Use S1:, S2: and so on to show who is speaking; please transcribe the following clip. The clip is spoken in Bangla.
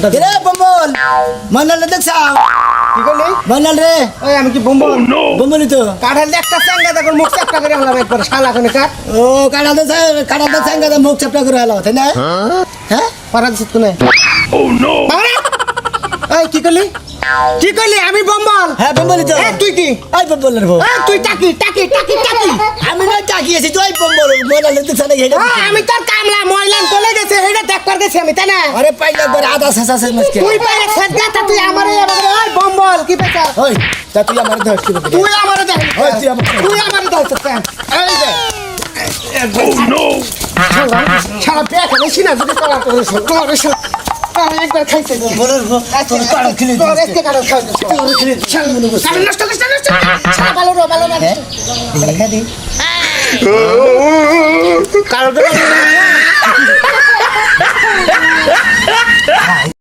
S1: রে বম্বল মন্ডল দেখছ
S2: কি করলি?
S1: মন্ডল রে
S2: ওই আমি কি বম্বল?
S1: বম্বলি তো
S2: কাঠাল একটা চাঙ্গা দেখো মুখ চাপটা করে হলাম একবার শালা কোনে কাট
S1: ও কাটাতে সাঙ্গাতে মুখ চাপটা করে হলো তাই না হ্যাঁ
S2: পারা দিছিস কোনে? এই কি করলি? কি করলি? আমি বম্বল।
S1: হ্যাঁ বম্বলি তো
S2: তুই কি?
S1: ওই বম্বল রে
S2: তুই টাকি টাকি টাকি টাকি।
S1: আমি না তাকিয়েছি তুই বম্বল মন্ডল দেখছ না হেডে
S2: আমি তোর কামলা ময়লান চলে গেছে এইটা দেখ কর গেছি আমি তাই না?
S1: আরে পাইলা করে আধা শেষ আছে মুশকিল
S2: তুই পারে সজ্জা তা তুই আমারে ওই বম্বল কি পেছা?
S1: ওই তা তুই আমার ধর কি
S2: তুই আমারে দেখ।
S1: ওই তুই আমার
S2: তুই আমারে দেখ এই যে সারা পেট বেশি না যদি করা করে আমি একবার খাইতে দেব।
S1: বলর তোর কাড়া খিলে
S2: তোর এসকে কারো খাইতে
S1: তোর খিলে শাল মনে করছিস
S2: কারণ নষ্ট করিস না নষ্ট সারা ভালো রো ভালো লাগে
S1: দেখা দি
S2: কারো